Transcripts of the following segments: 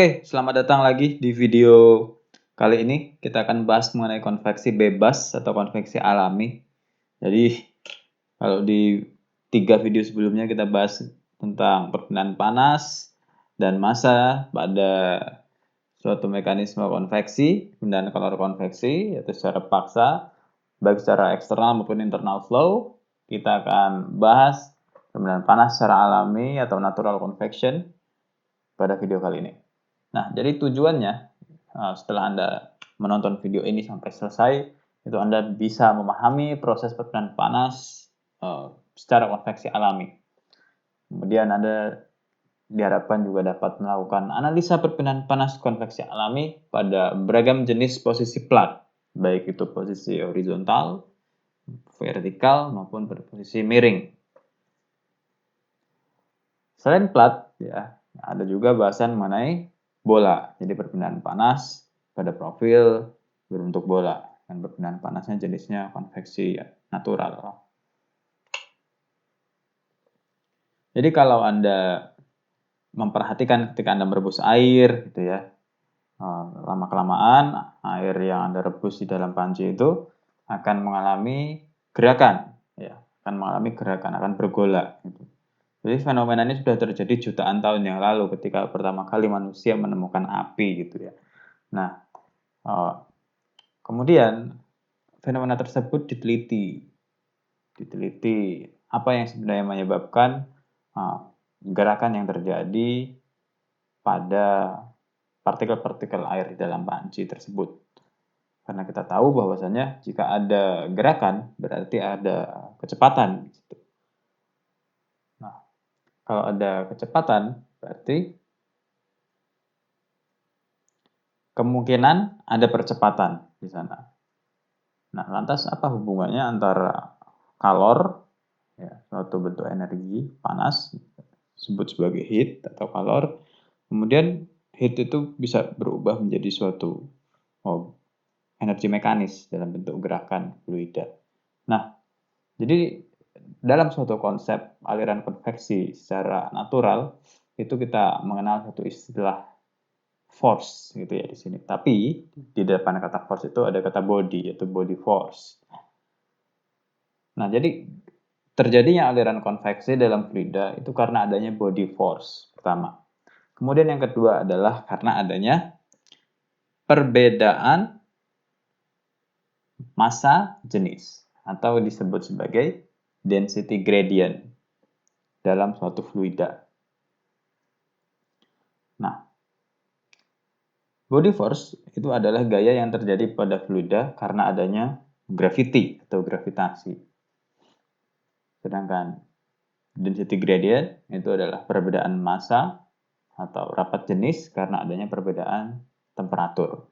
Oke, selamat datang lagi di video kali ini. Kita akan bahas mengenai konveksi bebas atau konveksi alami. Jadi, kalau di 3 video sebelumnya kita bahas tentang perpindahan panas dan massa pada suatu mekanisme konveksi, perpindahan kalor konveksi, yaitu secara paksa, baik secara eksternal maupun internal flow. Kita akan bahas perpindahan panas secara alami atau natural convection pada video kali ini. Nah, jadi tujuannya setelah Anda menonton video ini sampai selesai, itu Anda bisa memahami proses perpindahan panas secara konveksi alami. Kemudian Anda diharapkan juga dapat melakukan analisa perpindahan panas konveksi alami pada beragam jenis posisi plat, baik itu posisi horizontal, vertikal, maupun posisi miring. Selain plat, ya, ada juga bahasan mengenai bola. Jadi perpindahan panas pada profil berbentuk bola. Dan perpindahan panasnya jenisnya konveksi natural. Jadi kalau Anda memperhatikan ketika Anda merebus air, gitu ya, lama-kelamaan air yang Anda rebus di dalam panci itu akan mengalami gerakan, ya, akan bergolak. Gitu. Jadi fenomena ini sudah terjadi jutaan tahun yang lalu ketika pertama kali manusia menemukan api gitu ya. Nah, kemudian fenomena tersebut diteliti apa yang sebenarnya menyebabkan gerakan yang terjadi pada partikel-partikel air di dalam panci tersebut. Karena kita tahu bahwasanya jika ada gerakan berarti ada kecepatan. Nah, kalau ada kecepatan berarti kemungkinan ada percepatan di sana. Nah, lantas apa hubungannya antara kalor, ya, suatu bentuk energi panas, disebut sebagai heat atau kalor, kemudian heat itu bisa berubah menjadi suatu energi mekanis dalam bentuk gerakan fluida. Nah, jadi dalam suatu konsep aliran konveksi secara natural, itu kita mengenal satu istilah force gitu ya di sini. Tapi di depan kata force itu ada kata body, yaitu body force. Nah, jadi terjadinya aliran konveksi dalam fluida itu karena adanya body force pertama. Kemudian yang kedua adalah karena adanya perbedaan massa jenis atau disebut sebagai density gradient dalam suatu fluida. Nah, body force itu adalah gaya yang terjadi pada fluida karena adanya gravity atau gravitasi. Sedangkan density gradient itu adalah perbedaan massa atau rapat jenis karena adanya perbedaan temperatur.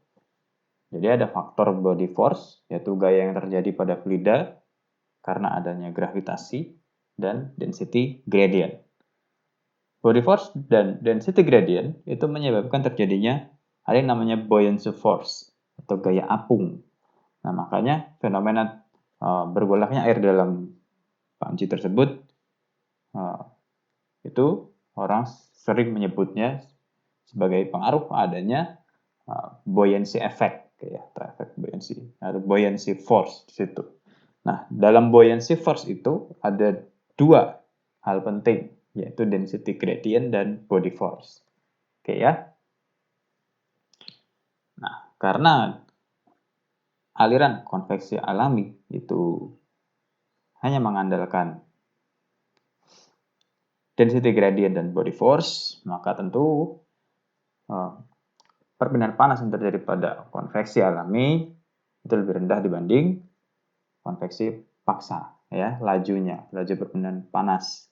Jadi ada faktor body force, yaitu gaya yang terjadi pada fluida karena adanya gravitasi dan density gradient. Body force dan density gradient itu menyebabkan terjadinya ada yang namanya buoyancy force atau gaya apung. Nah, makanya fenomena bergolaknya air dalam panci tersebut itu orang sering menyebutnya sebagai pengaruh adanya buoyancy effect, ya, atau efek buoyancy atau buoyancy force di situ. Nah, dalam buoyancy force itu ada dua hal penting, yaitu density gradient dan body force. Oke ya. Nah, karena aliran konveksi alami itu hanya mengandalkan density gradient dan body force, maka tentu perpindahan panas yang terjadi pada konveksi alami itu lebih rendah dibanding konveksi paksa, ya, laju perpindahan panas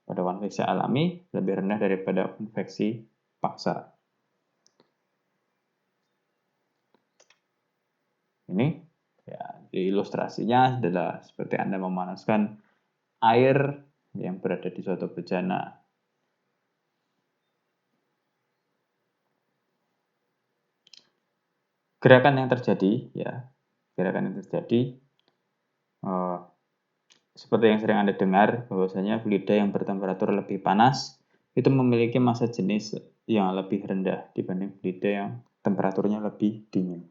pada konveksi alami lebih rendah daripada konveksi paksa. Ini ya, ilustrasinya adalah seperti Anda memanaskan air yang berada di suatu bejana. Gerakan yang terjadi seperti yang sering Anda dengar bahwasanya fluida yang bertemperatur lebih panas itu memiliki massa jenis yang lebih rendah dibanding fluida yang temperaturnya lebih dingin.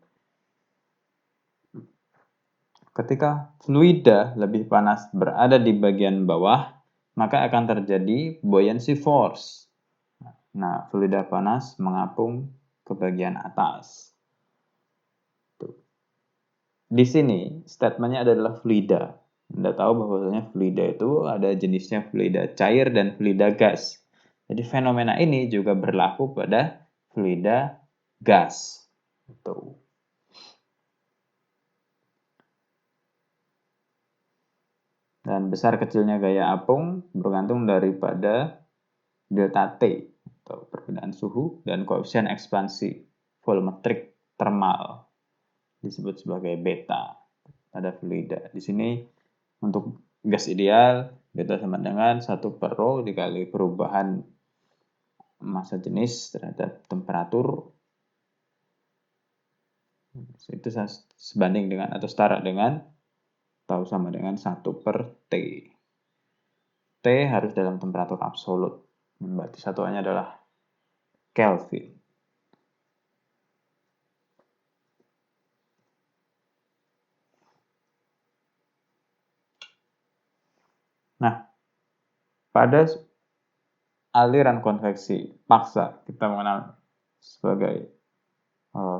Ketika fluida lebih panas berada di bagian bawah, maka akan terjadi buoyancy force. Nah, fluida panas mengapung ke bagian atas. Di sini statementnya adalah fluida. Anda tahu bahwasanya fluida itu ada jenisnya fluida cair dan fluida gas. Jadi fenomena ini juga berlaku pada fluida gas. Dan besar kecilnya gaya apung bergantung daripada delta T atau perbedaan suhu dan koefisien ekspansi volumetrik termal disebut sebagai beta pada fluida. Di sini untuk gas ideal beta sama dengan 1 per rho dikali perubahan massa jenis terhadap temperatur itu sebanding dengan atau setara dengan atau sama dengan 1 per T. T harus dalam temperatur absolut. Berarti satuannya adalah Kelvin. Nah, pada aliran konveksi paksa kita mengenal sebagai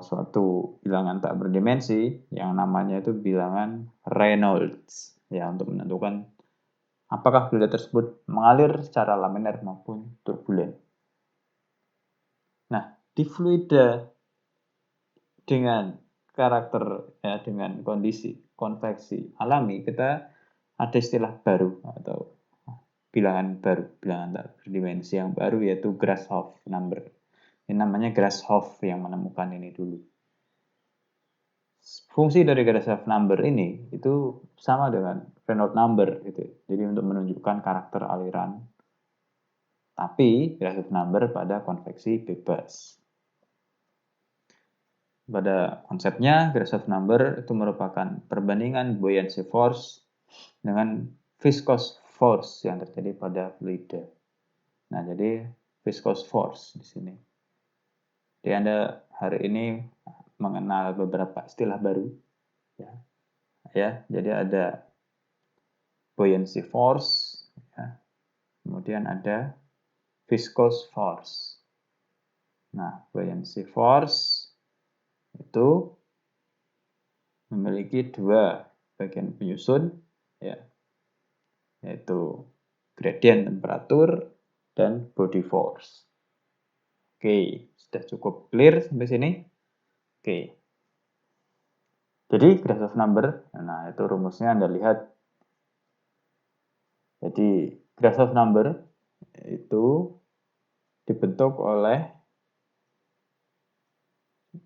suatu bilangan tak berdimensi yang namanya itu bilangan Reynolds ya untuk menentukan apakah fluida tersebut mengalir secara laminar maupun turbulen. Nah, di fluida dengan karakter ya dengan kondisi konveksi alami kita ada istilah baru atau bilangan baru, bilangan tak berdimensi yang baru yaitu Grashof number. Ini namanya Grashof yang menemukan ini dulu. Fungsi dari Grashof number ini itu sama dengan Reynolds number gitu. Jadi untuk menunjukkan karakter aliran. Tapi Grashof number pada konveksi bebas. Pada konsepnya Grashof number itu merupakan perbandingan buoyancy force dengan viscous force yang terjadi pada fluida. Nah, jadi viscous force di sini. Jadi Anda hari ini mengenal beberapa istilah baru ya. Jadi ada buoyancy force ya. Kemudian ada viscous force. Nah, buoyancy force itu memiliki dua bagian penyusun ya, yaitu gradient temperatur dan body force. Oke, sudah cukup clear sampai sini? Oke. Jadi Grashof number, nah itu rumusnya Anda lihat. Jadi Grashof number itu dibentuk oleh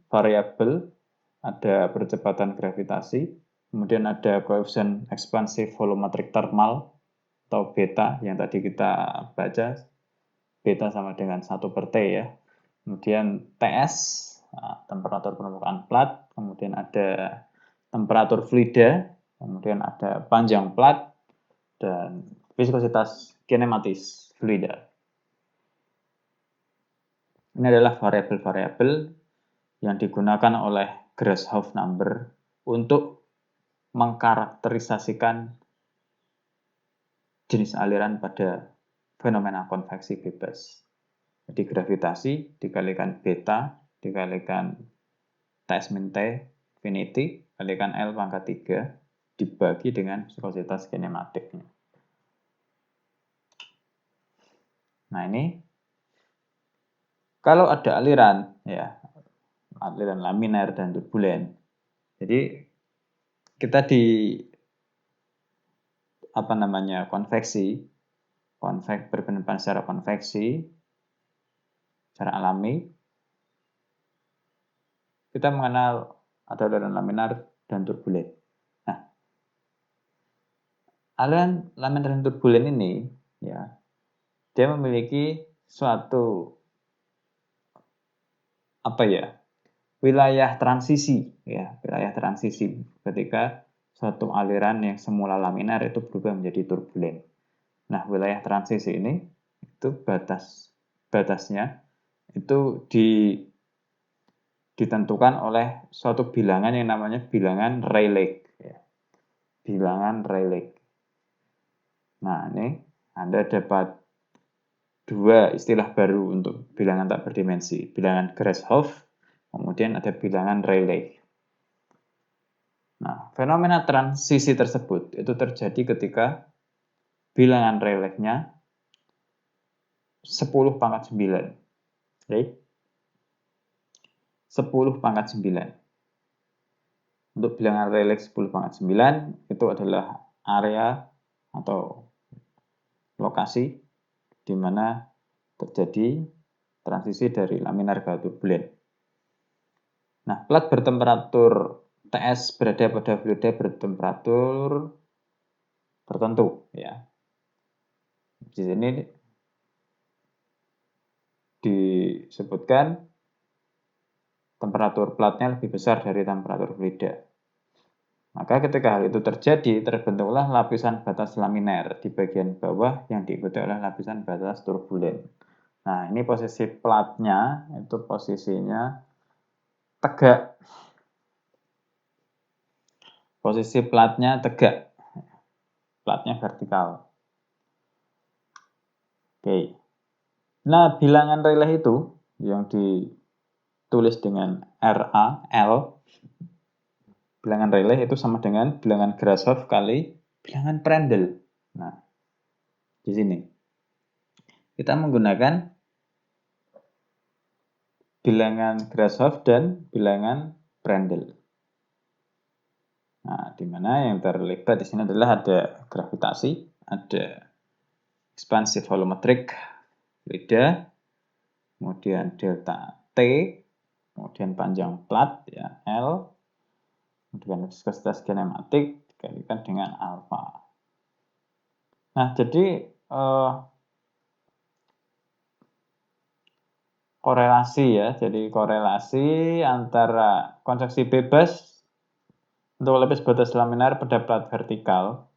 variabel, ada percepatan gravitasi, kemudian ada koefisien ekspansi volumetrik termal atau beta yang tadi kita baca, beta sama dengan 1 per T ya. Kemudian TS, temperatur permukaan plat, kemudian ada temperatur fluida, kemudian ada panjang plat, dan viskositas kinematis fluida. Ini adalah variabel-variabel yang digunakan oleh Grashof number untuk mengkarakterisasikan jenis aliran pada fenomena konveksi bebas. Jadi gravitasi dikalikan beta dikalikan Ts min T infinity kalikan L pangkat 3 dibagi dengan viskositas kinematiknya. Nah ini kalau ada aliran ya, aliran laminar dan turbulen. Jadi kita di berpendapat secara konveksi, secara alami, kita mengenal ada aliran laminar dan turbulen. Nah, aliran laminar dan turbulen ini ya, dia memiliki suatu wilayah transisi ya, wilayah transisi ketika suatu aliran yang semula laminar itu berubah menjadi turbulen. Nah, wilayah transisi ini itu batas batasnya itu ditentukan oleh suatu bilangan yang namanya bilangan Rayleigh. Ya. Bilangan Rayleigh. Nah, ini Anda dapat dua istilah baru untuk bilangan tak berdimensi. Bilangan Grashof, kemudian ada bilangan Rayleigh. Nah, fenomena transisi tersebut itu terjadi ketika bilangan Rayleigh-nya 10 pangkat 9. Oke? 10 pangkat 9. Untuk bilangan Rayleigh 10 pangkat 9 itu adalah area atau lokasi di mana terjadi transisi dari laminar ke turbulen. Nah, plat bertemperatur TS berada pada fluida bertemperatur tertentu, ya. Di sini disebutkan temperatur platnya lebih besar dari temperatur fluida. Maka ketika hal itu terjadi, terbentuklah lapisan batas laminer di bagian bawah yang diikuti oleh lapisan batas turbulen. Nah, ini posisi platnya, itu posisinya tegak. Posisi platnya tegak. Platnya vertikal. Oke. Nah, bilangan Rayleigh itu yang ditulis dengan RA, L, bilangan Rayleigh itu sama dengan bilangan Grashof kali bilangan Prandtl. Nah, di sini kita menggunakan bilangan Grashof dan bilangan Prandtl. Nah, di mana yang terlibat di sini adalah ada gravitasi, ada ekspansi volumetrik fluida, kemudian delta T, kemudian panjang plat ya L, kemudian viskositas kinematik dikalikan dengan alfa. Nah, jadi korelasi ya, jadi korelasi antara konveksi bebas untuk lapis batas laminar pada plat vertikal,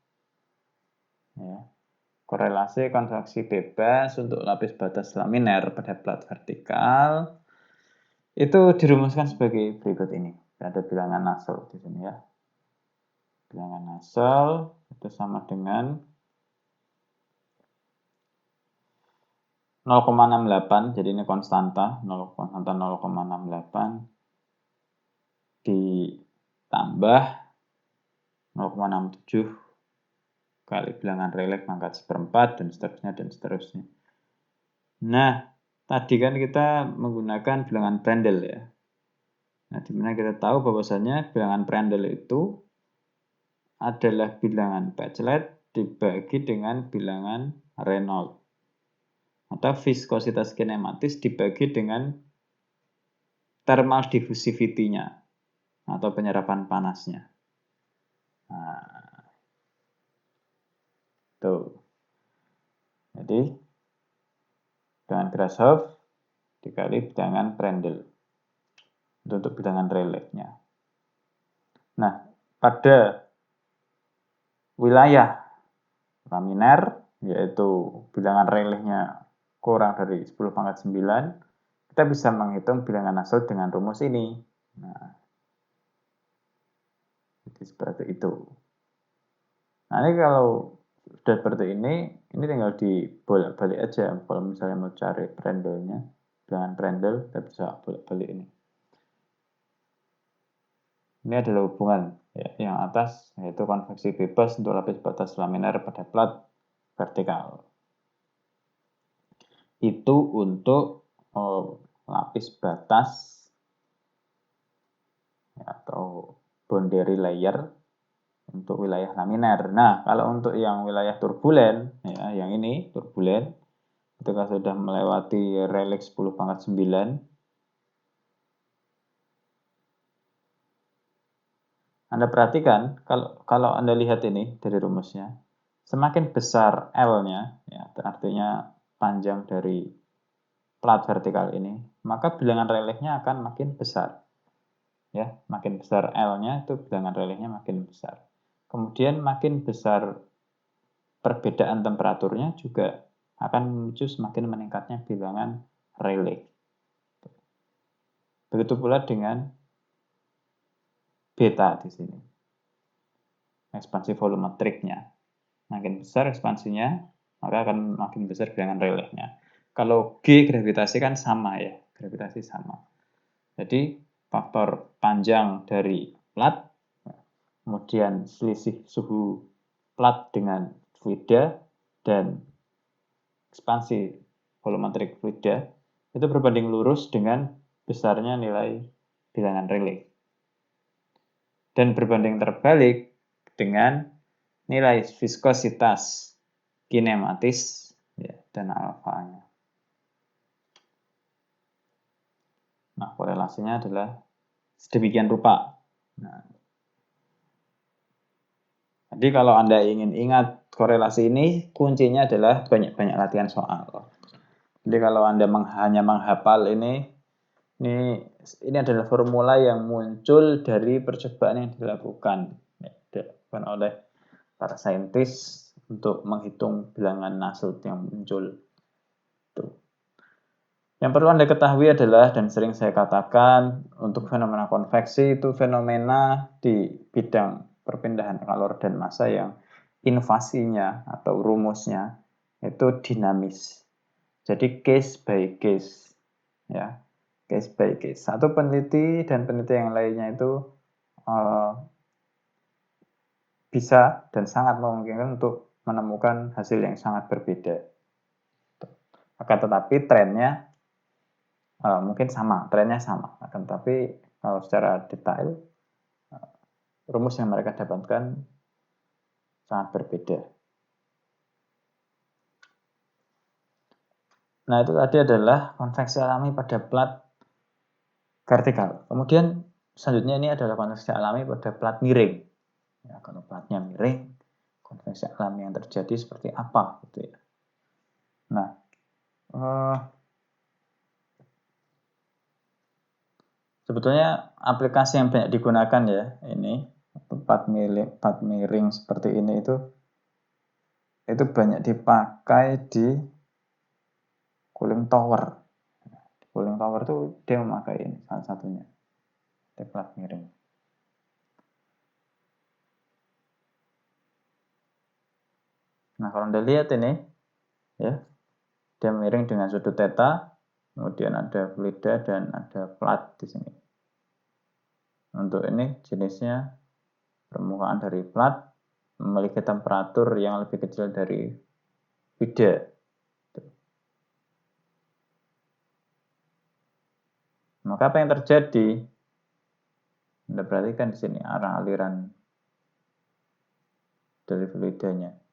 ya. Korelasi konveksi bebas untuk lapis batas laminar pada plat vertikal itu dirumuskan sebagai berikut ini. Ada bilangan Nusselt di sini ya. Bilangan Nusselt itu sama dengan 0,68, jadi ini konstanta 0,68 ditambah 0,67 kali bilangan Rayleigh pangkat 1/4 dan seterusnya dan seterusnya. Nah, tadi kan kita menggunakan bilangan Prandtl ya. Nah, dimana kita tahu bahwasanya bilangan Prandtl itu adalah bilangan Peclet dibagi dengan bilangan Reynolds. Atau viskositas kinematis dibagi dengan thermal diffusivity-nya atau penyerapan panasnya. Nah, tuh. Jadi, bilangan Grashof dikali bilangan Prandtl untuk bilangan Rayleigh-nya. Nah, pada wilayah laminar, yaitu bilangan Rayleigh-nya kurang dari 10 pangkat 9, kita bisa menghitung bilangan Nusselt dengan rumus ini. Nah, jadi seperti itu. Nah, ini kalau sudah seperti ini tinggal dibolak-balik aja. Kalau misalnya mau cari Prandtl-nya, bilangan Prandtl, kita bisa bolak-balik ini. Ini adalah hubungan ya, yang atas, yaitu konveksi bebas untuk lapis batas laminar pada plat vertikal. Itu untuk lapis batas ya, atau boundary layer untuk wilayah laminar. Nah, kalau untuk yang wilayah turbulen, ya, yang ini turbulen, ketika sudah melewati Rayleigh 10 pangkat 9, Anda perhatikan, kalau Anda lihat ini dari rumusnya, semakin besar L-nya, ya, artinya panjang dari plat vertikal ini, maka bilangan Rayleigh-nya akan makin besar. Ya, makin besar L-nya itu bilangan Rayleigh-nya makin besar. Kemudian makin besar perbedaan temperaturnya juga akan memicu semakin meningkatnya bilangan Rayleigh. Begitu pula dengan beta di sini. Ekspansi volumetriknya. Makin besar ekspansinya, maka akan makin besar bilangan Rayleigh-nya. Kalau G gravitasi kan sama ya, gravitasi sama. Jadi faktor panjang dari plat, kemudian selisih suhu plat dengan fluida, dan ekspansi volumetrik fluida itu berbanding lurus dengan besarnya nilai bilangan Rayleigh. Dan berbanding terbalik dengan nilai viskositas kinematis ya, dan alfanya. Nah, korelasinya adalah sedemikian rupa. Nah, jadi kalau Anda ingin ingat korelasi ini, kuncinya adalah banyak-banyak latihan soal. Jadi kalau Anda hanya menghafal ini adalah formula yang muncul dari percobaan yang dilakukan oleh para saintis untuk menghitung bilangan Nusselt yang muncul. Tuh. Yang perlu Anda ketahui adalah, dan sering saya katakan, untuk fenomena konveksi itu fenomena di bidang perpindahan kalor dan massa yang invasinya atau rumusnya itu dinamis. Jadi case by case, ya, case by case. Satu peneliti dan peneliti yang lainnya itu bisa dan sangat memungkinkan untuk menemukan hasil yang sangat berbeda. Akan tetapi trennya mungkin sama, trennya sama. Akan tetapi kalau secara detail, rumus yang mereka dapatkan sangat berbeda. Nah, itu tadi adalah konveksi alami pada plat vertikal. Kemudian selanjutnya ini adalah konveksi alami pada plat miring. Ya, kalau platnya miring, konveksi alami yang terjadi seperti apa gitu ya. Nah, sebetulnya aplikasi yang banyak digunakan ya ini plat miring seperti ini itu banyak dipakai di cooling tower. Di cooling tower itu dia memakai ini salah satunya, di plat miring. Nah, kalau Anda lihat ini ya, dia miring dengan sudut theta, kemudian ada fluida dan ada plat di sini. Untuk ini jenisnya permukaan dari plat memiliki temperatur yang lebih kecil dari fluida. Maka apa yang terjadi? Anda perhatikan di sini arah aliran dari fluidanya.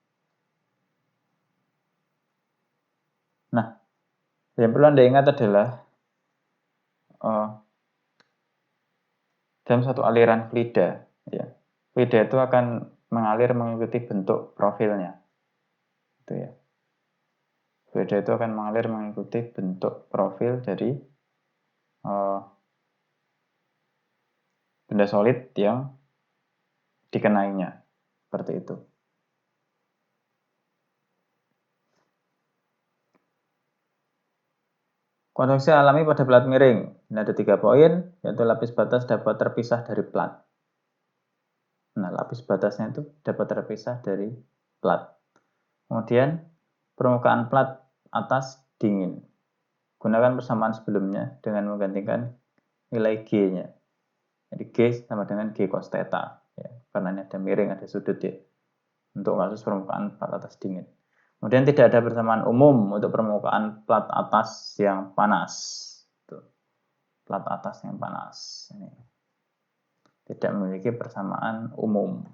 Nah, yang perlu Anda ingat adalah dalam satu aliran fluida, ya, fluida itu akan mengalir mengikuti bentuk profilnya. Itu ya. Fluida itu akan mengalir mengikuti bentuk profil dari benda solid yang dikenainya. Seperti itu. Konveksi alami pada plat miring. Ini ada 3 poin, yaitu lapis batas dapat terpisah dari plat. Nah, lapis batasnya itu dapat terpisah dari plat. Kemudian, permukaan plat atas dingin. Gunakan persamaan sebelumnya dengan menggantikan nilai G-nya. Jadi G sama dengan G cos theta. Ya, karena ini ada miring, ada sudut ya. Untuk kasus permukaan plat atas dingin. Kemudian tidak ada persamaan umum untuk permukaan plat atas yang panas. Tuh. Plat atas yang panas. Ini. Tidak memiliki persamaan umum.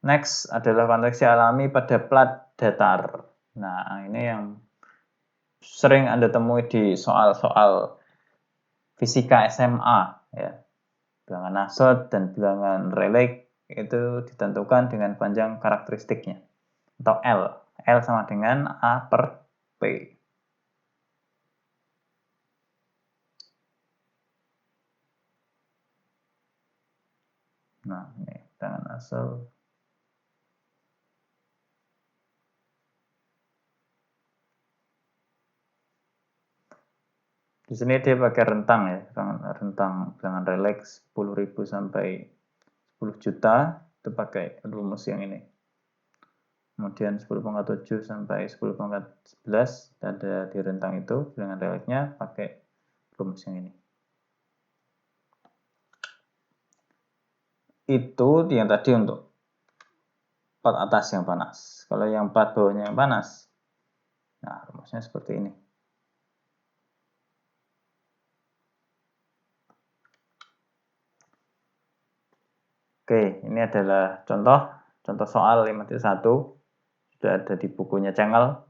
Next adalah konveksi alami pada plat datar. Nah, ini yang sering Anda temui di soal-soal fisika SMA. Ya. Bilangan Nusselt dan bilangan Rayleigh itu ditentukan dengan panjang karakteristiknya. Atau L. L sama dengan A per P. Nah, ini tangan asal. Di sini dia pakai rentang ya, rentang bilangan relax 10.000 sampai 10 juta, itu pakai rumus yang ini. Kemudian 10⁻7 sampai 10⁻11 ada di rentang itu, bilangan relaxnya pakai rumus yang ini. Itu yang tadi untuk plat atas yang panas. Kalau yang plat bawahnya yang panas, nah rumusnya seperti ini. Oke, ini adalah contoh soal 5.1, sudah ada di bukunya Cengel.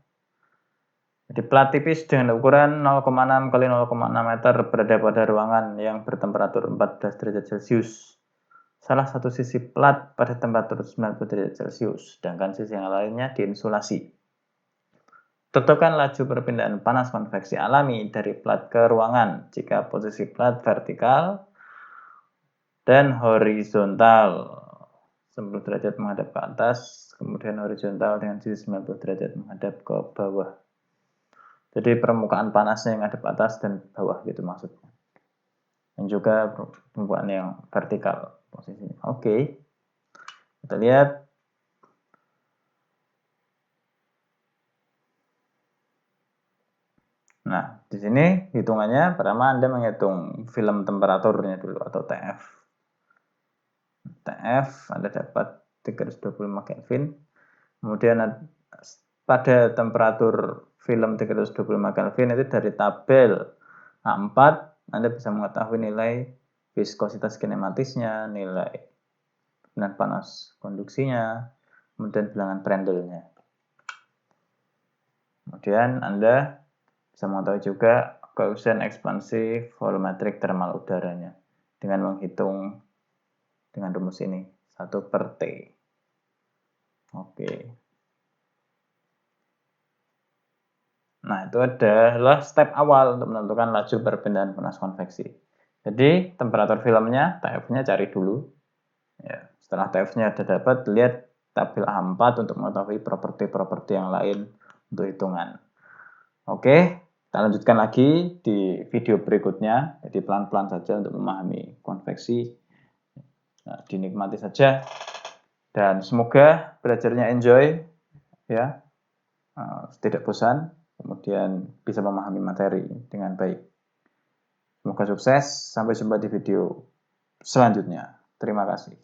Jadi plat tipis dengan ukuran 0,6 x 0,6 meter berada pada ruangan yang bertemperatur 14 derajat Celcius. Salah satu sisi plat pada temperatur 90 derajat Celcius, sedangkan sisi yang lainnya diinsulasi. Tentukan laju perpindahan panas konveksi alami dari plat ke ruangan jika posisi plat vertikal dan horizontal 90 derajat menghadap ke atas, kemudian horizontal dengan sisi 90 derajat menghadap ke bawah. Jadi permukaan panasnya yang ngadep atas dan bawah gitu maksudnya. Dan juga permukaan yang vertikal posisinya. Oke. Kita lihat. Nah, di sini hitungannya pertama Anda menghitung film temperaturnya dulu atau TF. TF Anda dapat 325 Kelvin. Kemudian pada temperatur film 325 Kelvin itu dari tabel A4 Anda bisa mengetahui nilai viskositas kinematisnya, nilai dan panas konduksinya, kemudian bilangan Prandtl-nya. Kemudian Anda bisa mengetahui juga koefisien ekspansi volumetrik thermal udaranya dengan menghitung dengan rumus ini 1/T. Oke. Nah, itu adalah step awal untuk menentukan laju perpindahan panas konveksi. Jadi, temperatur filmnya, TF-nya cari dulu. Ya, setelah TF-nya ada dapat, lihat tabel A4 untuk mengetahui properti-properti yang lain untuk hitungan. Oke, kita lanjutkan lagi di video berikutnya. Jadi pelan-pelan saja untuk memahami konveksi. Nah, dinikmati saja. Dan semoga belajarnya enjoy, ya, tidak bosan, kemudian bisa memahami materi dengan baik. Semoga sukses. Sampai jumpa di video selanjutnya. Terima kasih.